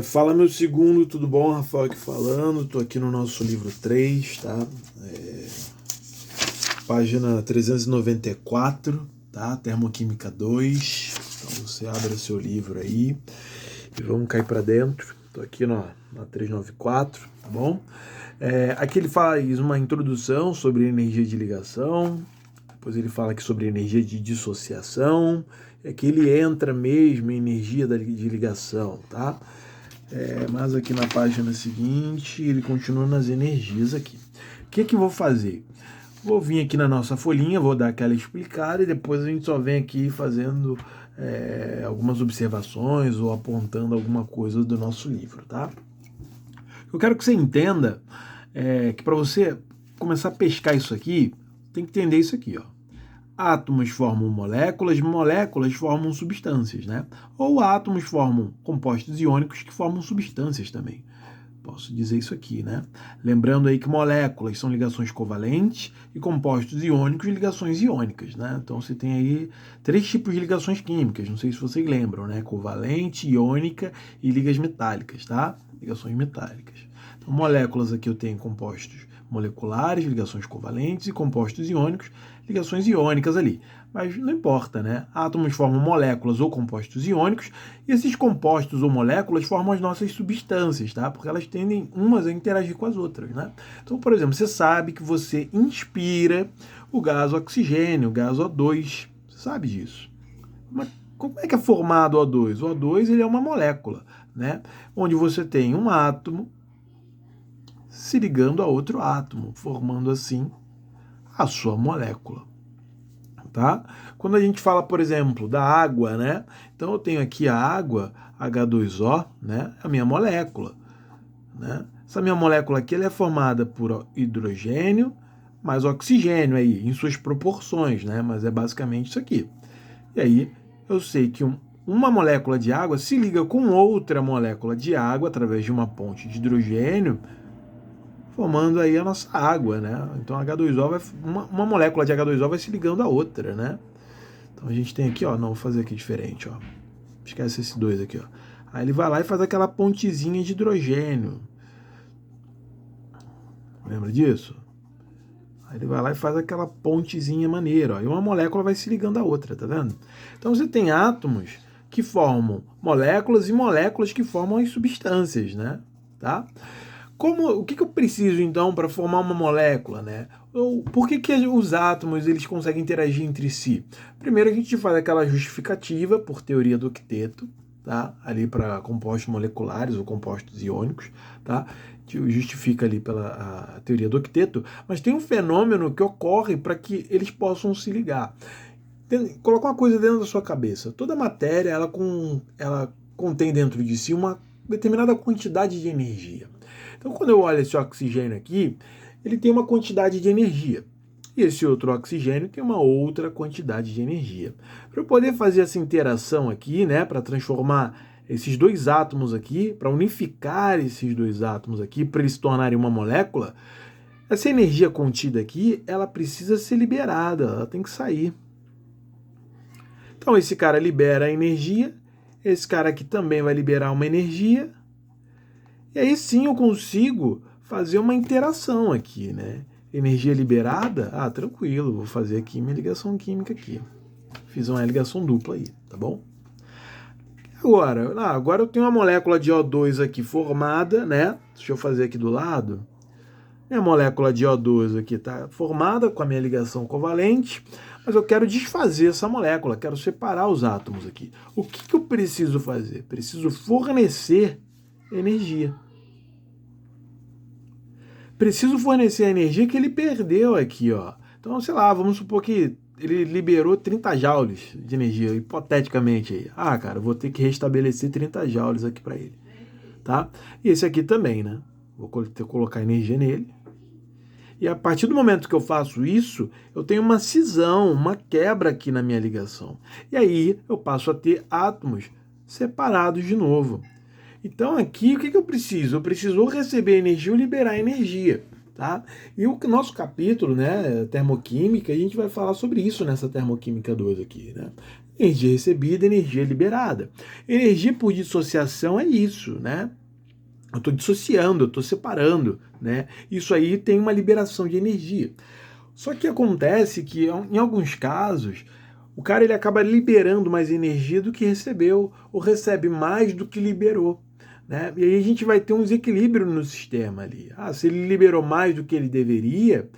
Fala meu segundo, tudo bom? Rafael aqui falando, tô aqui no nosso livro 3, tá? Página 394, tá? Termoquímica 2. Então você abre o seu livro aí e vamos cair para dentro. Tô aqui na 394, tá bom? Aqui ele faz uma introdução sobre energia de ligação, depois ele fala aqui sobre energia de dissociação, e aqui ele entra mesmo em energia de ligação, tá? Mas aqui na página seguinte ele continua nas energias aqui. O que eu vou fazer? Vou vir aqui na nossa folhinha, vou dar aquela explicada e depois a gente só vem aqui fazendo algumas observações ou apontando alguma coisa do nosso livro, tá? Eu quero que você entenda que para você começar a pescar isso aqui, tem que entender isso aqui, ó. Átomos formam moléculas, moléculas formam substâncias, né? Ou átomos formam compostos iônicos que formam substâncias também. Posso dizer isso aqui, né? Lembrando aí que moléculas são ligações covalentes e compostos iônicos, ligações iônicas, né? Então você tem aí 3 tipos de ligações químicas, não sei se vocês lembram, né? Covalente, iônica e ligas metálicas, tá? Ligações metálicas. Então moléculas aqui eu tenho compostos moleculares, ligações covalentes, e compostos iônicos, ligações iônicas ali. Mas não importa, né? Átomos formam moléculas ou compostos iônicos, e esses compostos ou moléculas formam as nossas substâncias, tá? Porque elas tendem umas a interagir com as outras, né? Então, por exemplo, você sabe que você inspira o gás oxigênio, o gás O2. Você sabe disso. Mas como é que é formado o O2? O O2 ele é uma molécula, né? Onde você tem um átomo se ligando a outro átomo, formando assim a sua molécula, tá? Quando a gente fala, por exemplo, da água, né? Então eu tenho aqui a água, H2O, né? A minha molécula, né? Essa minha molécula aqui ela é formada por hidrogênio mais oxigênio aí, em suas proporções, né? Mas é basicamente isso aqui. E aí eu sei que uma molécula de água se liga com outra molécula de água através de uma ponte de hidrogênio, formando aí a nossa água, né? Então H2O uma molécula de H2O vai se ligando à outra, né? Então a gente tem aqui, ó, não, vou fazer aqui diferente, ó. Esquece esse 2 aqui, ó. Aí ele vai lá e faz aquela pontezinha de hidrogênio. Lembra disso? Aí ele vai lá e faz aquela pontezinha maneira, ó. E uma molécula vai se ligando à outra, tá vendo? Então você tem átomos que formam moléculas e moléculas que formam as substâncias, né? Tá? O que eu preciso, então, para formar uma molécula, né? Por que os átomos eles conseguem interagir entre si? Primeiro a gente faz aquela justificativa por teoria do octeto, tá? Ali para compostos moleculares ou compostos iônicos, tá? Justifica ali pela a teoria do octeto, mas tem um fenômeno que ocorre para que eles possam se ligar. Coloca uma coisa dentro da sua cabeça. Toda matéria ela contém dentro de si uma determinada quantidade de energia. Então, quando eu olho esse oxigênio aqui, ele tem uma quantidade de energia. E esse outro oxigênio tem uma outra quantidade de energia. Para eu poder fazer essa interação aqui, né, para transformar esses dois átomos aqui, para unificar esses dois átomos aqui, para eles se tornarem uma molécula, essa energia contida aqui, ela precisa ser liberada, ela tem que sair. Então, esse cara libera a energia, esse cara aqui também vai liberar uma energia, e aí sim eu consigo fazer uma interação aqui, né? Energia liberada, tranquilo, vou fazer aqui minha ligação química aqui. Fiz uma ligação dupla aí, tá bom? Agora eu tenho uma molécula de O2 aqui formada, né? Deixa eu fazer aqui do lado. Minha molécula de O2 aqui está formada com a minha ligação covalente, mas eu quero desfazer essa molécula, quero separar os átomos aqui. O que eu preciso fazer? Preciso fornecer energia. Preciso fornecer a energia que ele perdeu aqui, ó. Então, sei lá, vamos supor que ele liberou 30 joules de energia, hipoteticamente aí. Cara, eu vou ter que restabelecer 30 joules aqui para ele, tá? E esse aqui também, né? Vou ter que colocar energia nele. E a partir do momento que eu faço isso, eu tenho uma cisão, uma quebra aqui na minha ligação. E aí eu passo a ter átomos separados de novo. Então aqui, o que eu preciso? Eu preciso receber energia ou liberar energia. tá? E o nosso capítulo, né, termoquímica, a gente vai falar sobre isso nessa termoquímica 2 aqui, né? Energia recebida, energia liberada. Energia por dissociação é isso, né? Eu estou dissociando, eu estou separando, né? Isso aí tem uma liberação de energia. Só que acontece que, em alguns casos, o cara ele acaba liberando mais energia do que recebeu, ou recebe mais do que liberou, né? E aí a gente vai ter um desequilíbrio no sistema ali. Se ele liberou mais do que ele deveria,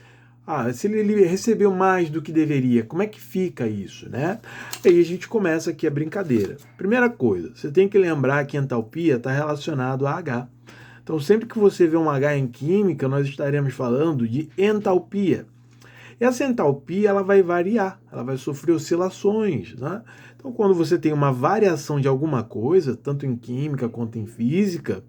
se ele recebeu mais do que deveria, como é que fica isso, né? Aí a gente começa aqui a brincadeira. Primeira coisa, você tem que lembrar que entalpia está relacionado a H. Então sempre que você vê um H em química, nós estaremos falando de entalpia. Essa entalpia ela vai variar, ela vai sofrer oscilações, né? Então, quando você tem uma variação de alguma coisa, tanto em química quanto em física,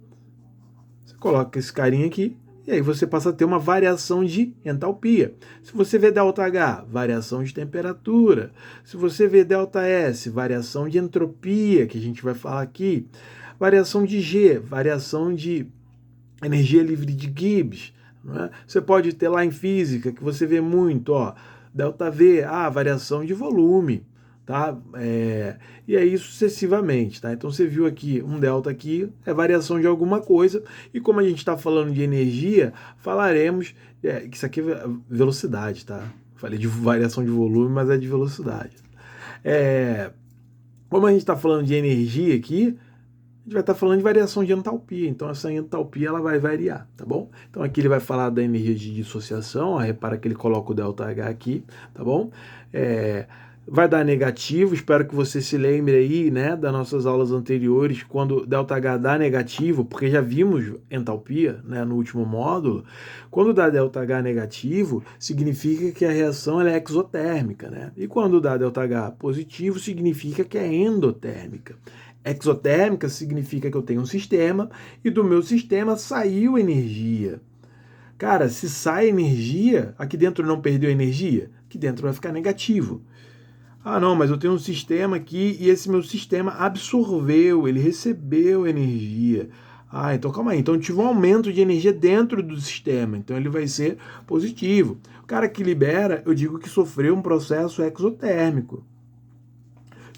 você coloca esse carinha aqui e aí você passa a ter uma variação de entalpia. Se você vê ΔH, variação de temperatura. Se você vê ΔS, variação de entropia, que a gente vai falar aqui. Variação de G, variação de energia livre de Gibbs. Não é? Você pode ter lá em física, que você vê muito, ΔV, variação de volume, tá? E aí sucessivamente, tá? Então você viu aqui, um delta aqui é variação de alguma coisa, e como a gente está falando de energia, falaremos que isso aqui é velocidade, tá? Falei de variação de volume, mas é de velocidade. Como a gente está falando de energia aqui, a gente vai estar falando de variação de entalpia, então essa entalpia ela vai variar, tá bom? Então aqui ele vai falar da energia de dissociação, repara que ele coloca o ΔH aqui, tá bom? Vai dar negativo, espero que você se lembre aí, né, das nossas aulas anteriores, quando ΔH dá negativo, porque já vimos entalpia, né, no último módulo. Quando dá ΔH negativo, significa que a reação ela é exotérmica, né? E quando dá ΔH positivo, significa que é endotérmica. Exotérmica significa que eu tenho um sistema e do meu sistema saiu energia. Cara, se sai energia, aqui dentro não perdeu energia? Aqui dentro vai ficar negativo. Não, mas eu tenho um sistema aqui e esse meu sistema absorveu, ele recebeu energia. Então calma aí. Então eu tive um aumento de energia dentro do sistema, então ele vai ser positivo. O cara que libera, eu digo que sofreu um processo exotérmico.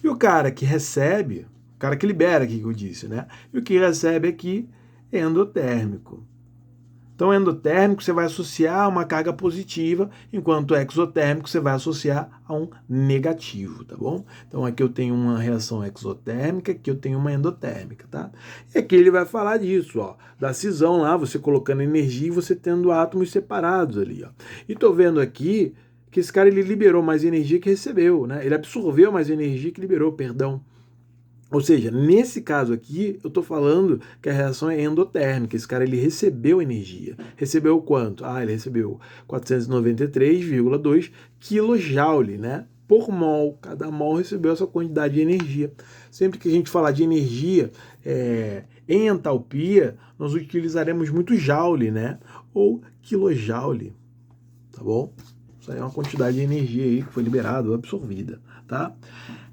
E o cara que recebe, o cara que libera aqui que eu disse, né? E o que recebe aqui é endotérmico. Então, endotérmico você vai associar a uma carga positiva, enquanto exotérmico você vai associar a um negativo, tá bom? Então, aqui eu tenho uma reação exotérmica, aqui eu tenho uma endotérmica, tá? E aqui ele vai falar disso, da cisão lá, você colocando energia e você tendo átomos separados ali, E tô vendo aqui que esse cara ele liberou mais energia que recebeu, né? Ele absorveu mais energia que liberou, perdão. Ou seja, nesse caso aqui, eu estou falando que a reação é endotérmica. Esse cara ele recebeu energia. Recebeu quanto? Ele recebeu 493,2 kJ, né? Por mol. Cada mol recebeu essa quantidade de energia. Sempre que a gente falar de energia em entalpia, nós utilizaremos muito joule, né? Ou quilojoule, tá bom? Isso aí é uma quantidade de energia aí que foi liberada ou absorvida, tá?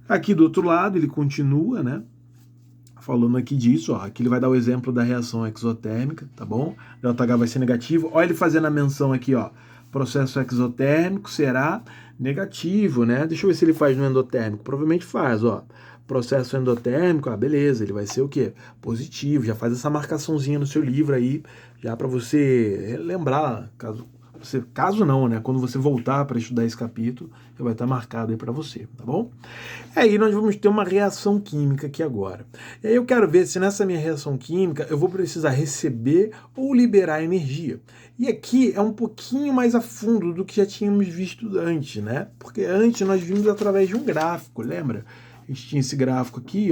Aqui do outro lado, ele continua, né? Falando aqui disso, aqui ele vai dar o exemplo da reação exotérmica, tá bom? ΔH vai ser negativo. Olha ele fazendo a menção aqui, processo exotérmico será negativo, né? Deixa eu ver se ele faz no endotérmico. Provavelmente faz, Processo endotérmico, beleza, ele vai ser o quê? Positivo. Já faz essa marcaçãozinha no seu livro aí, já para você lembrar, caso não, né? Quando você voltar para estudar esse capítulo, já vai estar marcado aí para você, tá bom? Aí nós vamos ter uma reação química aqui agora. E aí eu quero ver se nessa minha reação química eu vou precisar receber ou liberar energia. E aqui é um pouquinho mais a fundo do que já tínhamos visto antes, né? Porque antes nós vimos através de um gráfico, lembra? A gente tinha esse gráfico aqui,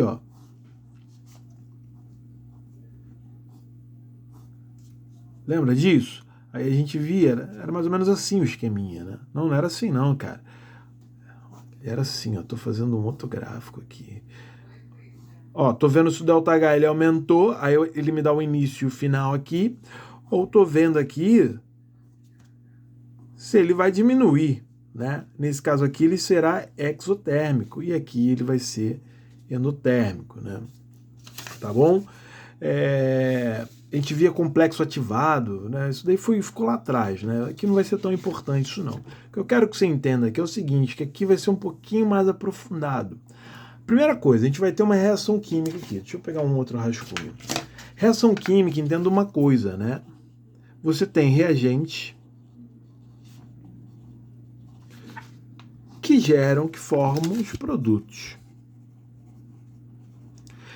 Lembra disso? Aí a gente via, era mais ou menos assim o esqueminha, né? Não era assim não, cara. Era assim, tô fazendo um outro gráfico aqui. Tô vendo se o ΔH ele aumentou, aí ele me dá o início e o final aqui, ou tô vendo aqui se ele vai diminuir, né? Nesse caso aqui ele será exotérmico e aqui ele vai ser endotérmico, né? Tá bom? a gente via complexo ativado, né? Isso daí ficou lá atrás, né? Aqui não vai ser tão importante isso não. O que eu quero que você entenda aqui é o seguinte, que aqui vai ser um pouquinho mais aprofundado. Primeira coisa, a gente vai ter uma reação química aqui. Deixa eu pegar um outro rascunho. Reação química, entenda uma coisa, né? Você tem reagentes que formam os produtos.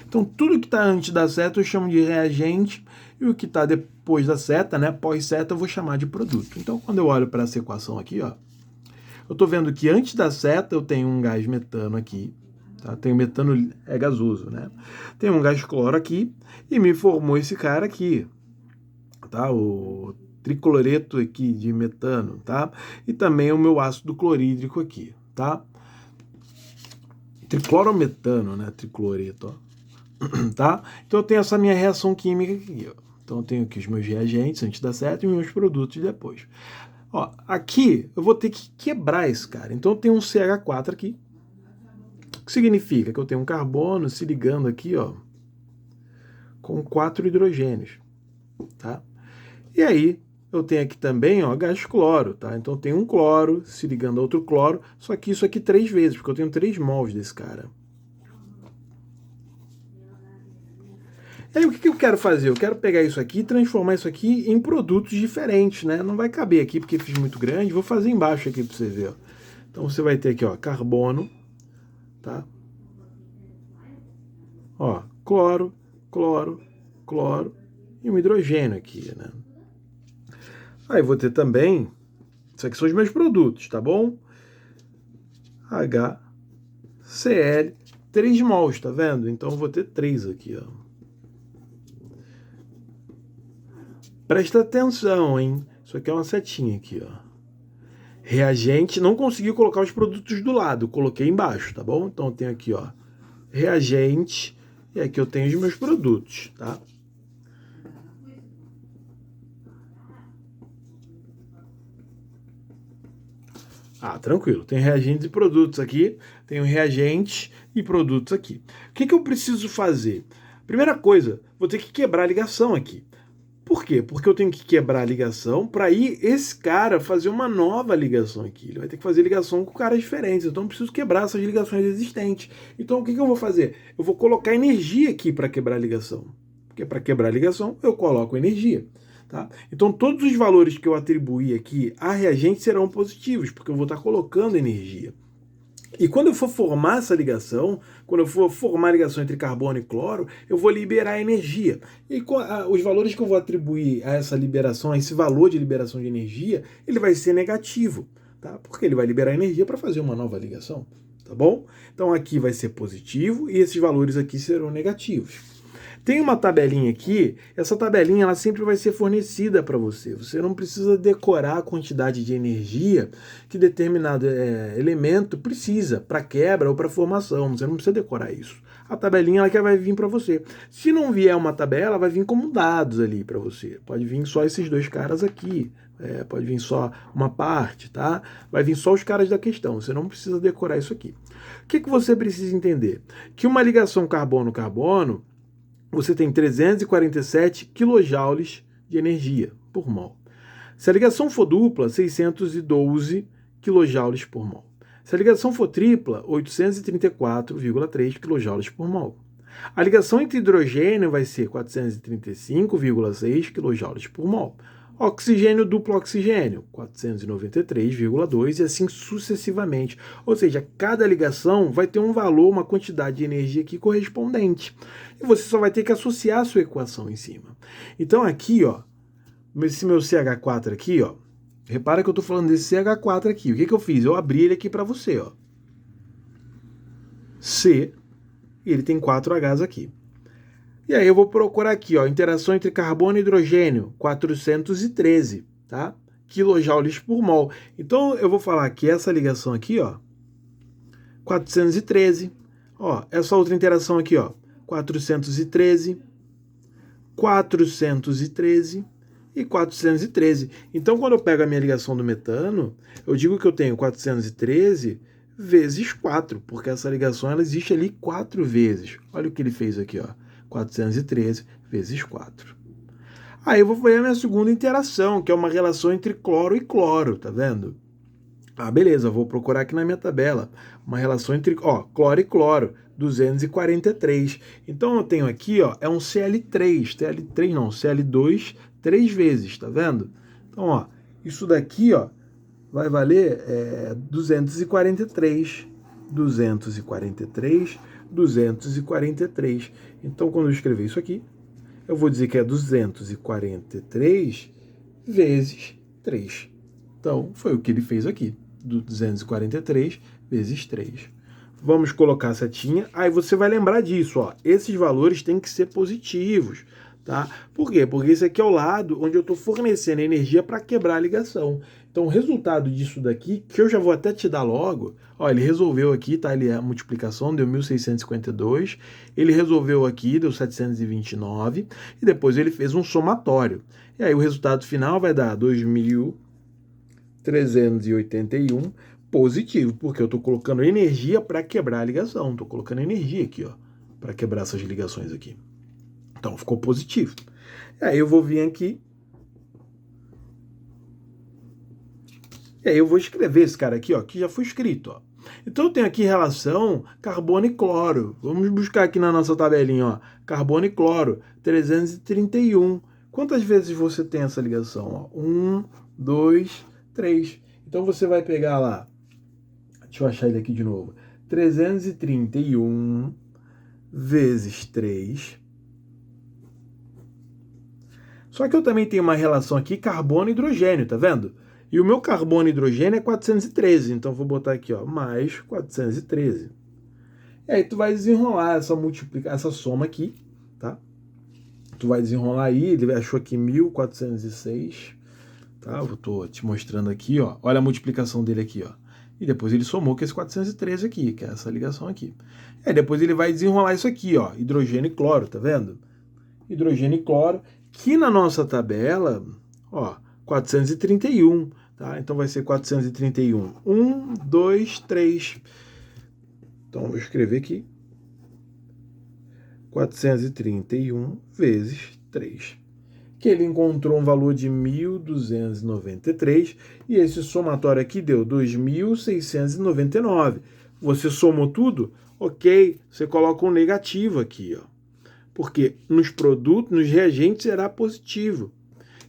Então, tudo que está antes da seta eu chamo de reagente, e o que está depois da seta, né, pós-seta, eu vou chamar de produto. Então, quando eu olho para essa equação aqui, ó, eu estou vendo que antes da seta eu tenho um gás metano aqui, tá? Tem metano, é gasoso, né? Tem um gás cloro aqui, e me formou esse cara aqui, tá? O tricloreto aqui de metano, tá? E também o meu ácido clorídrico aqui, tá? Triclorometano, né? Tricloreto, ó. Tá? Então eu tenho essa minha reação química aqui, ó. Então eu tenho aqui os meus reagentes antes da seta e os meus produtos depois. Ó, aqui eu vou ter que quebrar esse cara. Então eu tenho um CH4 aqui. O que significa que eu tenho um carbono se ligando aqui, ó, com 4 hidrogênios, tá? E aí eu tenho aqui também, ó, gás cloro, tá? Então eu tenho um cloro se ligando a outro cloro, só que isso aqui 3 vezes, porque eu tenho 3 mols desse cara. E aí o que eu quero fazer? Eu quero pegar isso aqui e transformar isso aqui em produtos diferentes, né? Não vai caber aqui porque fiz muito grande, vou fazer embaixo aqui para você ver, ó. Então você vai ter aqui, ó, carbono, tá? Ó, cloro, cloro, cloro e um hidrogênio aqui, né? Aí vou ter também, isso aqui são os meus produtos, tá bom? HCl, 3 mols, tá vendo? Então eu vou ter 3 aqui, ó. Presta atenção, hein? Isso aqui é uma setinha aqui, ó. Reagente, não consegui colocar os produtos do lado, coloquei embaixo, tá bom? Então eu tenho aqui, ó, reagente, e aqui eu tenho os meus produtos, tá? Ah, tranquilo. Tem reagentes e produtos aqui, tenho reagentes e produtos aqui. O que eu preciso fazer? Primeira coisa, vou ter que quebrar a ligação aqui. Por quê? Porque eu tenho que quebrar a ligação para ir esse cara fazer uma nova ligação aqui. Ele vai ter que fazer ligação com caras diferentes. Então eu preciso quebrar essas ligações existentes. Então o que eu vou fazer? Eu vou colocar energia aqui para quebrar a ligação. Porque para quebrar a ligação eu coloco energia. Tá? Então todos os valores que eu atribuir aqui a reagente serão positivos, porque eu vou estar colocando energia. E quando eu for formar essa ligação, quando eu for formar a ligação entre carbono e cloro, eu vou liberar energia. E os valores que eu vou atribuir a essa liberação, a esse valor de liberação de energia, ele vai ser negativo, tá? Porque ele vai liberar energia para fazer uma nova ligação, tá bom? Então aqui vai ser positivo e esses valores aqui serão negativos. Tem uma tabelinha aqui, essa tabelinha ela sempre vai ser fornecida para você. Você não precisa decorar a quantidade de energia que determinado elemento precisa para quebra ou para formação. Você não precisa decorar isso. A tabelinha ela que vai vir para você. Se não vier uma tabela, vai vir como dados ali para você. Pode vir só esses 2 caras aqui. Pode vir só uma parte, tá? Vai vir só os caras da questão. Você não precisa decorar isso aqui. O que você precisa entender? Que uma ligação carbono-carbono você tem 347 kJ de energia por mol. Se a ligação for dupla, 612 kJ por mol. Se a ligação for tripla, 834,3 kJ por mol. A ligação entre hidrogênio vai ser 435,6 kJ por mol. Oxigênio duplo oxigênio, 493,2 e assim sucessivamente. Ou seja, cada ligação vai ter um valor, uma quantidade de energia aqui correspondente. E você só vai ter que associar a sua equação em cima. Então aqui, ó, esse meu CH4 aqui, ó, repara que eu estou falando desse CH4 aqui. O que eu fiz? Eu abri ele aqui para você, ó. C, e ele tem 4 Hs aqui. E aí eu vou procurar aqui, ó, interação entre carbono e hidrogênio, 413, tá? Quilojoules por mol. Então eu vou falar que essa ligação aqui, ó, 413. Ó, essa outra interação aqui, ó, 413, 413 e 413. Então quando eu pego a minha ligação do metano, eu digo que eu tenho 413 vezes 4, porque essa ligação ela existe ali 4 vezes. Olha o que ele fez aqui, ó. 413 vezes 4. Aí eu vou fazer a minha segunda interação, que é uma relação entre cloro e cloro, tá vendo? Ah, beleza, vou procurar aqui na minha tabela. Uma relação entre, ó, cloro e cloro, 243. Então eu tenho aqui, ó, é um Cl3 não, Cl2 três vezes, tá vendo? Então, ó, isso daqui, ó, vai valer 243, 243, 243. Então, quando eu escrever isso aqui, eu vou dizer que é 243 vezes 3. Então, foi o que ele fez aqui. 243 vezes 3. Vamos colocar a setinha. Aí você vai lembrar disso, ó. Esses valores têm que ser positivos, tá? Por quê? Porque esse aqui é o lado onde eu estou fornecendo energia para quebrar a ligação. Então, o resultado disso daqui, que eu já vou até te dar logo, ó, ele resolveu aqui, tá? Ele é a multiplicação, deu 1.652. Ele resolveu aqui, deu 729. E depois ele fez um somatório. E aí o resultado final vai dar 2.381 positivo, porque eu estou colocando energia para quebrar a ligação. Estou colocando energia aqui, ó, para quebrar essas ligações aqui. Então ficou positivo. E aí eu vou vir aqui. E aí eu vou escrever esse cara aqui, ó, que já foi escrito, ó. Então eu tenho aqui relação carbono e cloro. Vamos buscar aqui na nossa tabelinha, ó, carbono e cloro, 331. Quantas vezes você tem essa ligação? Ó? 1, 2, 3. Então você vai pegar lá, deixa eu achar ele aqui de novo, 331 vezes 3. Só que eu também tenho uma relação aqui carbono e hidrogênio, tá vendo? E o meu carbono e hidrogênio é 413, então vou botar aqui, ó, mais 413. E aí tu vai desenrolar essa soma aqui, tá? Tu vai desenrolar aí, ele achou aqui 1406, tá? Eu tô te mostrando aqui, ó. Olha a multiplicação dele aqui, ó. E depois ele somou com esse 413 aqui, que é essa ligação aqui. E aí depois ele vai desenrolar isso aqui, ó, hidrogênio e cloro, tá vendo? Hidrogênio e cloro, que na nossa tabela, ó, 431, tá? Então vai ser 431. 1, 2, 3. Então vou escrever aqui. 431 vezes 3. Que ele encontrou um valor de 1.293 e esse somatório aqui deu 2.699. Você somou tudo? Ok, você coloca um negativo aqui, ó. Porque nos produtos, nos reagentes será positivo.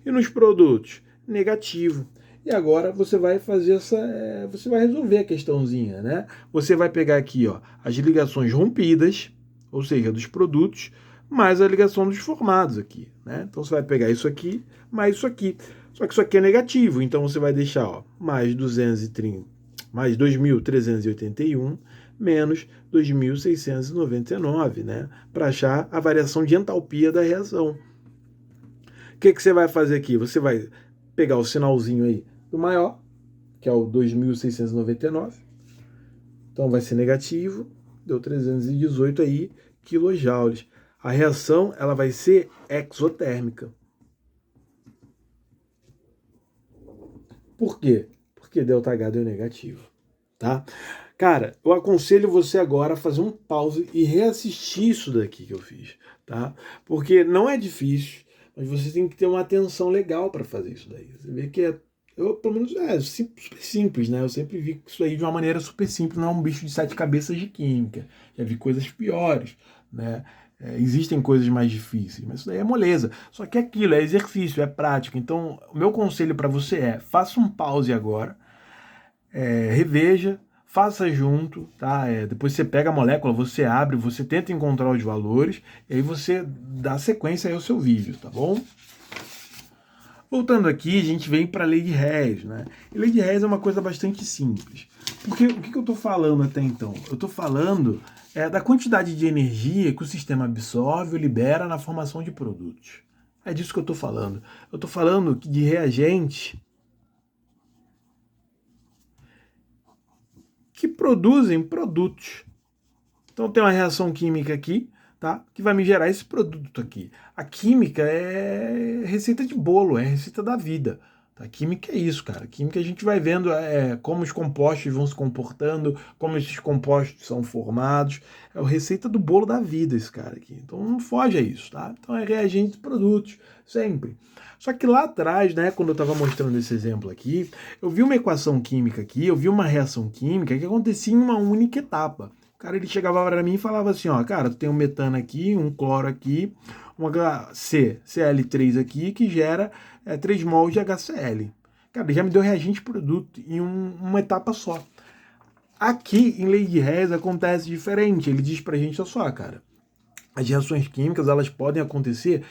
E nos produtos, negativo. E agora você vai fazer você vai resolver a questãozinha, né? Você vai pegar aqui, ó, as ligações rompidas, ou seja, dos produtos, mais a ligação dos formados aqui, né? Então você vai pegar isso aqui, mais isso aqui. Só que isso aqui é negativo, então você vai deixar, ó, mais 230, mais 2.381 menos 2.699, né? Para achar a variação de entalpia da reação. O que você vai fazer aqui? Você vai pegar o sinalzinho aí do maior, que é o 2.699. Então vai ser negativo, deu 318 aí quilojoules. A reação ela vai ser exotérmica. Por quê? Porque ΔH deu negativo, tá? Cara, eu aconselho você agora a fazer um pause e reassistir isso daqui que eu fiz, tá? Porque não é difícil, mas você tem que ter uma atenção legal para fazer isso daí. Você vê que pelo menos super simples, né? Eu sempre vi isso aí de uma maneira super simples, não é um bicho de 7 cabeças de química. Já vi coisas piores, né? Existem coisas mais difíceis, mas isso daí é moleza. Só que é aquilo, é exercício, é prática. Então, o meu conselho para você é, faça um pause agora, reveja, faça junto, tá? Depois você pega a molécula, você abre, você tenta encontrar os valores, e aí você dá sequência aí ao seu vídeo, tá bom? Voltando aqui, a gente vem para a lei de Hess, né? E lei de Hess é uma coisa bastante simples. Porque o que eu estou falando até então? Eu estou falando da quantidade de energia que o sistema absorve ou libera na formação de produtos. É disso que eu estou falando. Eu estou falando de reagentes que produzem produtos. Então tem uma reação química aqui, tá? Que vai me gerar esse produto aqui. A química é receita de bolo, é receita da vida, Tá? Química é isso, cara. Química a gente vai vendo como os compostos vão se comportando, como esses compostos são formados. É a receita do bolo da vida esse cara aqui. Então não foge a isso, tá? Então é reagente de produtos, sempre. Só que lá atrás, né, quando eu estava mostrando esse exemplo aqui, eu vi uma equação química aqui, eu vi uma reação química que acontecia em uma única etapa. O cara ele chegava para mim e falava assim, ó, cara, tu tem um metano aqui, um cloro aqui, uma Cl3 aqui que gera 3 mols de HCl. Cara, ele já me deu reagente produto em uma etapa só. Aqui, em lei de Hess, acontece diferente. Ele diz pra gente, olha só, cara, as reações químicas, elas podem acontecer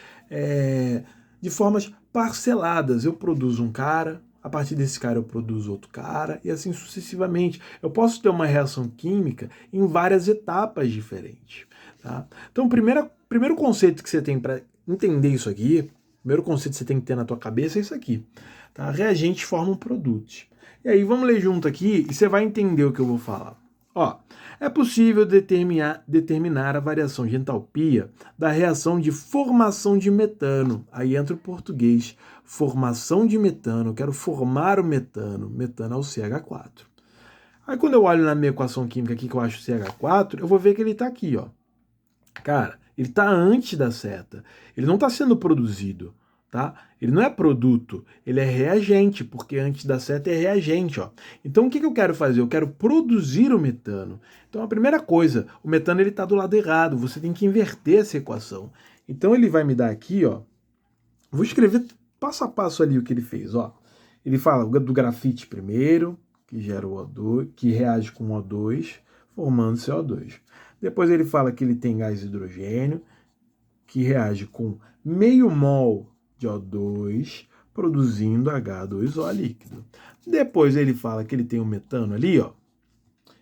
de formas parceladas. Eu produzo um cara, a partir desse cara eu produzo outro cara, e assim sucessivamente. Eu posso ter uma reação química em várias etapas diferentes. Tá? Então, o primeiro conceito que você tem para entender isso aqui, o primeiro conceito que você tem que ter na tua cabeça é isso aqui. Tá? Reagentes formam produtos. E aí, vamos ler junto aqui e você vai entender o que eu vou falar. Ó, é possível determinar a variação de entalpia da reação de formação de metano. Aí entra o português. Formação de metano. Eu quero formar o metano. Metano é o CH4. Aí quando eu olho na minha equação química aqui que eu acho CH4, eu vou ver que ele está aqui, ó. Cara, ele está antes da seta. Ele não está sendo produzido, tá? Ele não é produto, ele é reagente, porque antes da seta é reagente, ó. Então o que eu quero fazer? Eu quero produzir o metano. Então a primeira coisa, o metano ele está do lado errado, você tem que inverter essa equação. Então ele vai me dar aqui, ó. Vou escrever passo a passo ali o que ele fez, ó. Ele fala do grafite primeiro, que gera o O2, que reage com o O2, formando CO2. Depois ele fala que ele tem gás hidrogênio, que reage com meio mol de O2, produzindo H2O líquido. Depois ele fala que ele tem um metano ali, ó,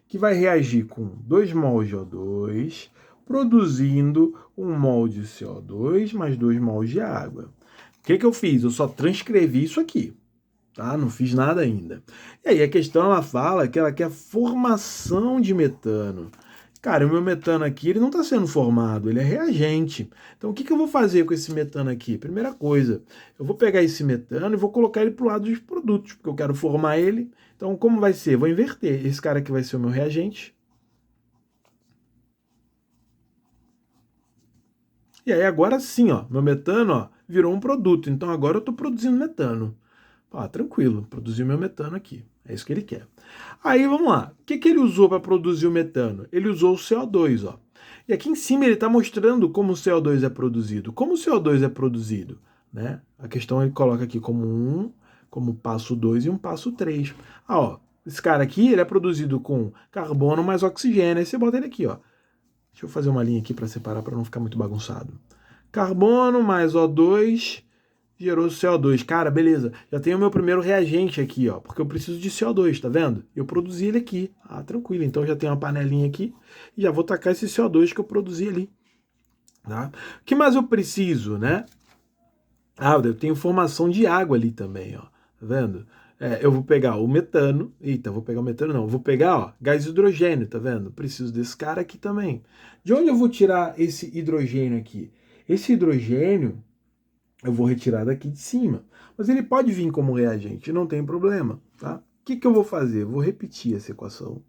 que vai reagir com 2 mols de O2, produzindo 1 mol de CO2 mais 2 mols de água. O que eu fiz? Eu só transcrevi isso aqui. Tá? Não fiz nada ainda. E aí a questão, ela fala que ela quer formação de metano. Cara, o meu metano aqui, ele não está sendo formado, ele é reagente. Então, o que eu vou fazer com esse metano aqui? Primeira coisa, eu vou pegar esse metano e vou colocar ele para o lado dos produtos, porque eu quero formar ele. Então, como vai ser? Vou inverter. Esse cara aqui vai ser o meu reagente. E aí, agora sim, ó, meu metano ó, virou um produto. Então, agora eu estou produzindo metano. Tranquilo, produzir o meu metano aqui. É isso que ele quer. Aí, vamos lá. O que ele usou para produzir o metano? Ele usou o CO2, ó. E aqui em cima ele está mostrando como o CO2 é produzido. Como o CO2 é produzido? Né? A questão ele coloca aqui como passo 2 e um passo 3. Ó, esse cara aqui ele é produzido com carbono mais oxigênio. Aí você bota ele aqui, ó. Deixa eu fazer uma linha aqui para separar, para não ficar muito bagunçado. Carbono mais O2... gerou CO2. Cara, beleza. Já tenho o meu primeiro reagente aqui, ó. Porque eu preciso de CO2, tá vendo? Eu produzi ele aqui. Tranquilo. Então já tenho uma panelinha aqui. E já vou tacar esse CO2 que eu produzi ali. Tá? O que mais eu preciso, né? Eu tenho formação de água ali também, ó. Tá vendo? Eu vou pegar o metano. Eita, vou pegar o metano não. Vou pegar, ó, gás hidrogênio, tá vendo? Preciso desse cara aqui também. De onde eu vou tirar esse hidrogênio aqui? Esse hidrogênio eu vou retirar daqui de cima. Mas ele pode vir como reagente, não tem problema, tá? O que eu vou fazer? Vou repetir essa equação.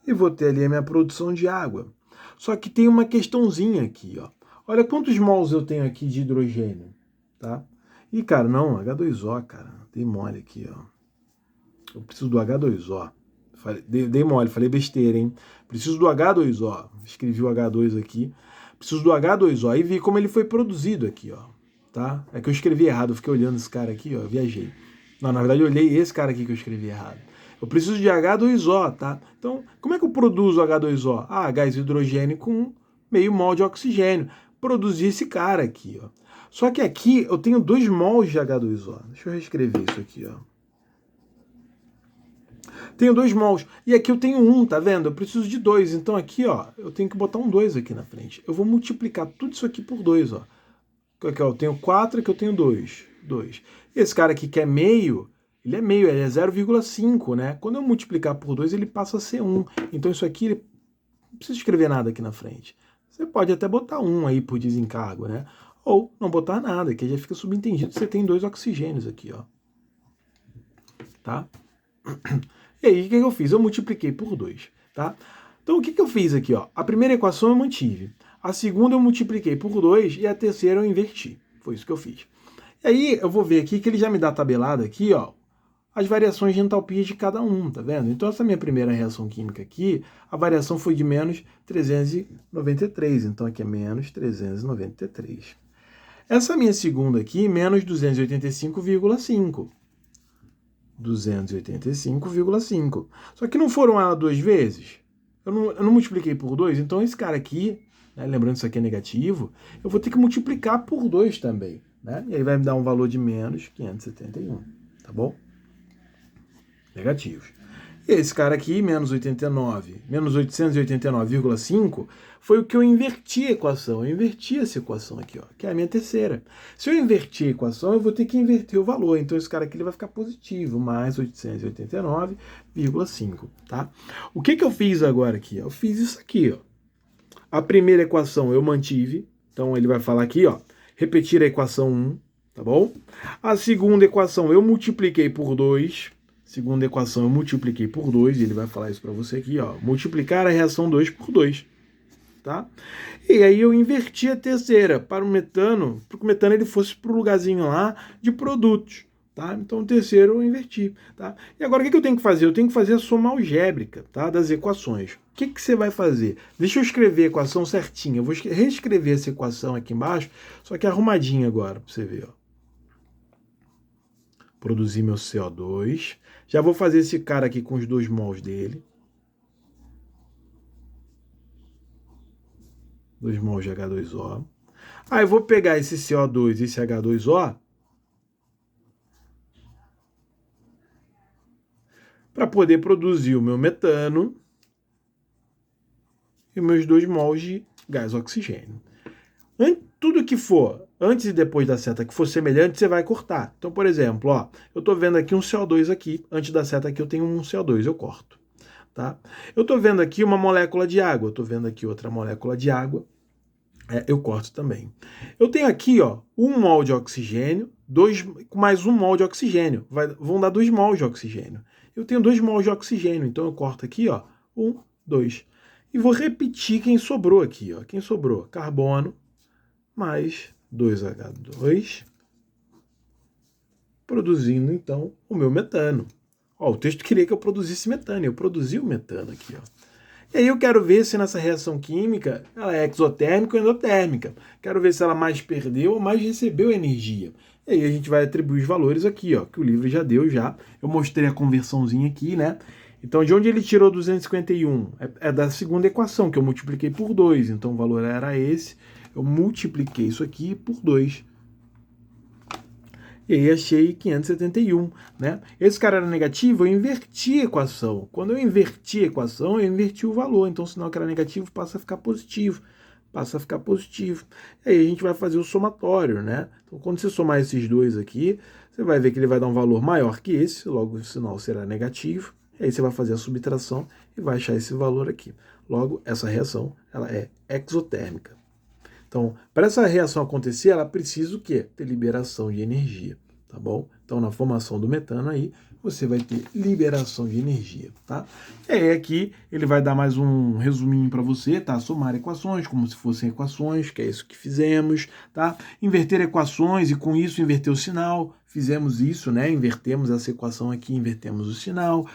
E vou ter ali a minha produção de água. Só que tem uma questãozinha aqui, ó. Olha quantos mols eu tenho aqui de hidrogênio, tá? E, cara, não, H2O, cara. Dei mole aqui, ó. Eu preciso do H2O. Dei mole, falei besteira, hein? Preciso do H2O. Escrevi o H2 aqui. Preciso do H2O. Aí vi como ele foi produzido aqui, ó. Tá? É que eu escrevi errado. Eu fiquei olhando esse cara aqui, ó. Viajei. Não, na verdade eu olhei esse cara aqui que eu escrevi errado. Eu preciso de H2O, tá? Então, como é que eu produzo H2O? Gás hidrogênio com meio mol de oxigênio. Produzi esse cara aqui, ó. Só que aqui eu tenho 2 mols de H2O. Deixa eu reescrever isso aqui, ó. Tenho 2 mols. E aqui eu tenho 1, tá vendo? Eu preciso de 2. Então aqui, ó, eu tenho que botar um 2 aqui na frente. Eu vou multiplicar tudo isso aqui por 2, ó. Aqui, ó, eu tenho 4, aqui eu tenho 2. Esse cara aqui que é meio, ele é meio, ele é 0,5, né? Quando eu multiplicar por 2, ele passa a ser 1. Então isso aqui, não precisa escrever nada aqui na frente. você pode até botar 1 aí por desencargo, né? Ou não botar nada, que já fica subentendido que você tem 2 oxigênios aqui, ó. Tá? E aí, o que eu fiz? Eu multipliquei por 2, tá? Então, o que eu fiz aqui, ó? A primeira equação eu mantive. A segunda eu multipliquei por 2 e a terceira eu inverti. Foi isso que eu fiz. E aí, eu vou ver aqui que ele já me dá tabelado aqui, ó, as variações de entalpia de cada um, tá vendo? Então, essa minha primeira reação química aqui, a variação foi de menos 393. Então, aqui é menos 393. Essa minha segunda aqui, menos 285,5. 285,5. Só que não foram ela 2 vezes? Eu não multipliquei por 2, então esse cara aqui, né, lembrando que isso aqui é negativo, eu vou ter que multiplicar por 2 também. Né? E aí vai me dar um valor de menos 571, tá bom? Negativos. E esse cara aqui, menos 89, menos 889,5, foi o que eu inverti a equação. Eu inverti essa equação aqui, ó, que é a minha terceira. Se eu invertir a equação, eu vou ter que inverter o valor. Então esse cara aqui ele vai ficar positivo, mais 889,5, tá? O que eu fiz agora aqui? Eu fiz isso aqui, ó. A primeira equação eu mantive, então ele vai falar aqui, ó, repetir a equação 1, tá bom? A segunda equação eu multipliquei por 2. Segunda equação eu multipliquei por 2, e ele vai falar isso para você aqui, ó, multiplicar a reação 2 por 2, tá? E aí eu inverti a terceira para o metano, para que o metano ele fosse para o lugarzinho lá de produtos, tá? Então o terceiro eu inverti, tá? E agora o que eu tenho que fazer? Eu tenho que fazer a soma algébrica, tá? Das equações. O que você vai fazer? Deixa eu escrever a equação certinha. Eu vou reescrever essa equação aqui embaixo, só que arrumadinha agora, para você ver, ó. Produzir meu CO2. Já vou fazer esse cara aqui com os 2 mols dele. 2 mols de H2O. Aí eu vou pegar esse CO2 e esse H2O para poder produzir o meu metano e meus 2 mols de gás oxigênio. Tudo que for antes e depois da seta que for semelhante, você vai cortar. Então, por exemplo, ó, eu estou vendo aqui um CO2 aqui, antes da seta aqui eu tenho um CO2, eu corto. Tá? Eu estou vendo aqui uma molécula de água, eu estou vendo aqui outra molécula de água, eu corto também. Eu tenho aqui, ó, 1 mol de oxigênio, mais 1 mol de oxigênio, vão dar 2 mols de oxigênio. Eu tenho 2 mols de oxigênio, então eu corto aqui, ó, 1, 2. E vou repetir quem sobrou aqui, ó. Quem sobrou? Carbono mais 2H2, produzindo, então, o meu metano. Ó, o texto queria que eu produzisse metano, eu produzi o metano aqui, ó. E aí eu quero ver se nessa reação química ela é exotérmica ou endotérmica. Quero ver se ela mais perdeu ou mais recebeu energia. E aí a gente vai atribuir os valores aqui, ó, que o livro já deu já. Eu mostrei a conversãozinha aqui, né? Então, de onde ele tirou 251? É da segunda equação, que eu multipliquei por 2. Então, o valor era esse. Eu multipliquei isso aqui por 2. E aí achei 571, né? Esse cara era negativo, eu inverti a equação. Quando eu inverti a equação, eu inverti o valor. Então, o sinal que era negativo passa a ficar positivo. Passa a ficar positivo. E aí a gente vai fazer o somatório, né? Então, quando você somar esses dois aqui, você vai ver que ele vai dar um valor maior que esse, logo o sinal será negativo. E aí você vai fazer a subtração e vai achar esse valor aqui. Logo, essa reação ela é exotérmica. Então, para essa reação acontecer, ela precisa o quê? Ter liberação de energia, tá bom? Então, na formação do metano aí, você vai ter liberação de energia, tá? E aí aqui ele vai dar mais um resuminho para você, tá? Somar equações como se fossem equações, que é isso que fizemos, tá? Inverter equações e com isso inverter o sinal. Fizemos isso, né? Invertemos essa equação aqui, invertemos o sinal.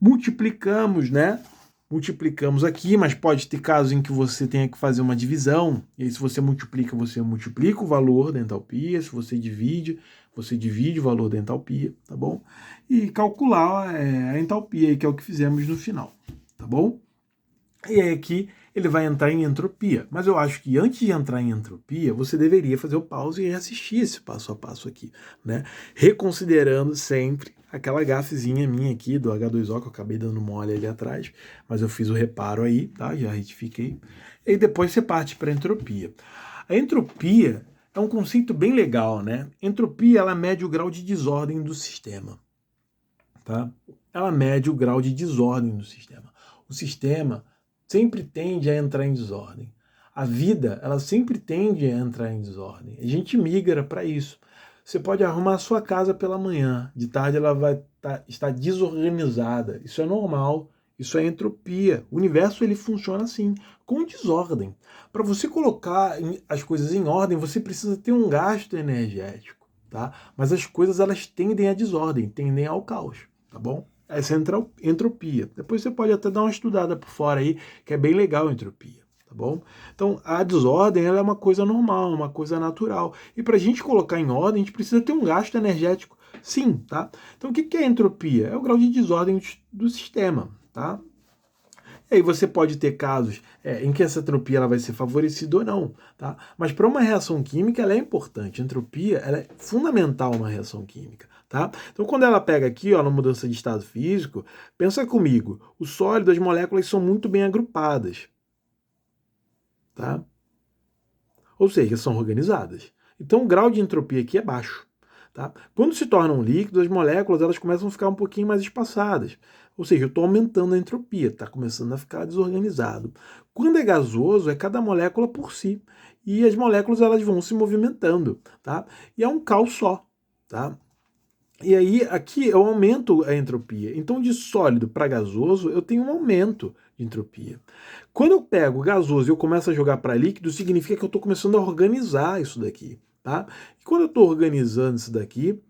Multiplicamos, né? Multiplicamos aqui, mas pode ter casos em que você tenha que fazer uma divisão, e aí se você multiplica o valor da entalpia, se você divide o valor da entalpia, tá bom? E calcular a entalpia, que é o que fizemos no final, tá bom? E aí aqui ele vai entrar em entropia, mas eu acho que antes de entrar em entropia, você deveria fazer o pause e assistir esse passo a passo aqui, né? Reconsiderando sempre aquela gafezinha minha aqui do H2O, que eu acabei dando mole ali atrás, mas eu fiz o reparo aí, tá? Já retifiquei. E depois você parte para a entropia. A entropia é um conceito bem legal, né? Entropia, ela mede o grau de desordem do sistema, tá? Ela mede o grau de desordem do sistema. O sistema sempre tende a entrar em desordem. A vida, ela sempre tende a entrar em desordem. A gente migra para isso. Você pode arrumar a sua casa pela manhã, de tarde ela vai estar desorganizada. Isso é normal, isso é entropia. O universo ele funciona assim, com desordem. Para você colocar as coisas em ordem, você precisa ter um gasto energético, tá? Mas as coisas elas tendem à desordem, tendem ao caos, tá bom? Essa é entropia. Depois você pode até dar uma estudada por fora aí, que é bem legal a entropia. Tá bom? Então, a desordem ela é uma coisa normal, uma coisa natural. E para a gente colocar em ordem, a gente precisa ter um gasto energético, sim, tá? Então, o que é entropia? É o grau de desordem do sistema, tá? E aí você pode ter casos em que essa entropia ela vai ser favorecida ou não, tá? Mas para uma reação química ela é importante. A entropia ela é fundamental numa reação química, tá? Então quando ela pega aqui, ó, na mudança de estado físico, pensa comigo, o sólido, as moléculas são muito bem agrupadas, tá? Ou seja, são organizadas. Então o grau de entropia aqui é baixo. Tá? Quando se tornam líquidos, as moléculas elas começam a ficar um pouquinho mais espaçadas. Ou seja, eu estou aumentando a entropia, está começando a ficar desorganizado. Quando é gasoso, é cada molécula por si. E as moléculas elas vão se movimentando. Tá? E é um caos só. Tá? E aí, aqui eu aumento a entropia. Então, de sólido para gasoso, eu tenho um aumento de entropia. Quando eu pego gasoso e eu começo a jogar para líquido, significa que eu estou começando a organizar isso daqui. Tá? E quando eu estou organizando isso daqui,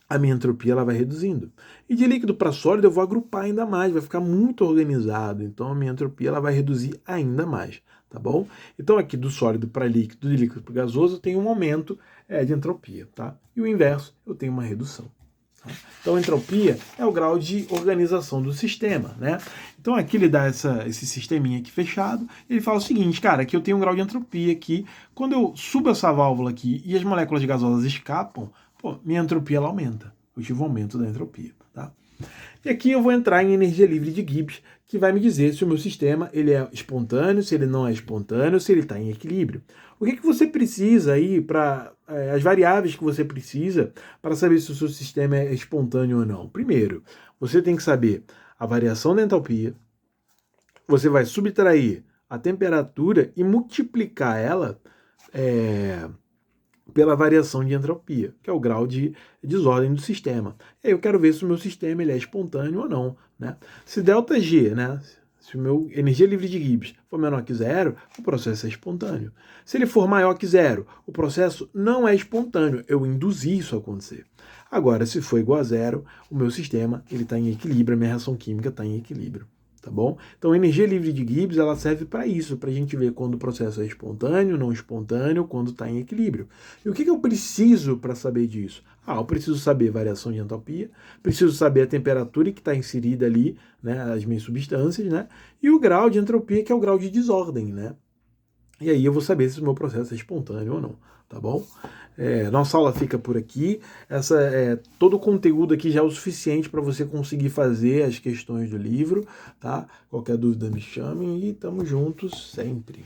a minha entropia ela vai reduzindo. E de líquido para sólido, eu vou agrupar ainda mais, vai ficar muito organizado. Então, a minha entropia ela vai reduzir ainda mais. Tá bom? Então, aqui do sólido para líquido, de líquido para gasoso, eu tenho um aumento de entropia. Tá? E o inverso, eu tenho uma redução. Então, a entropia é o grau de organização do sistema, né? Então, aqui ele dá esse sisteminha aqui fechado, ele fala o seguinte, cara, que eu tenho um grau de entropia aqui, quando eu subo essa válvula aqui e as moléculas gasosas escapam, pô, minha entropia ela aumenta, eu tive um aumento da entropia, tá? E aqui eu vou entrar em energia livre de Gibbs, que vai me dizer se o meu sistema ele é espontâneo, se ele não é espontâneo, se ele está em equilíbrio. O que você precisa aí para as variáveis que você precisa para saber se o seu sistema é espontâneo ou não? Primeiro, você tem que saber a variação da entalpia, você vai subtrair a temperatura e multiplicar ela pela variação de entropia, que é o grau de desordem do sistema. E aí eu quero ver se o meu sistema ele é espontâneo ou não. Né? Se ΔG, né, se o meu energia livre de Gibbs for menor que zero, o processo é espontâneo. Se ele for maior que zero, o processo não é espontâneo. Eu induzi isso a acontecer. Agora, se for igual a zero, o meu sistema está em equilíbrio, a minha reação química está em equilíbrio. Tá bom? Então, a energia livre de Gibbs ela serve para isso, para a gente ver quando o processo é espontâneo, não espontâneo, quando está em equilíbrio. E o que eu preciso para saber disso? Eu preciso saber a variação de entalpia, preciso saber a temperatura que está inserida ali, né, as minhas substâncias, né, e o grau de entropia, que é o grau de desordem, né? E aí eu vou saber se o meu processo é espontâneo ou não, tá bom? Nossa aula fica por aqui. Todo o conteúdo aqui já é o suficiente para você conseguir fazer as questões do livro, tá? Qualquer dúvida me chamem e estamos juntos sempre.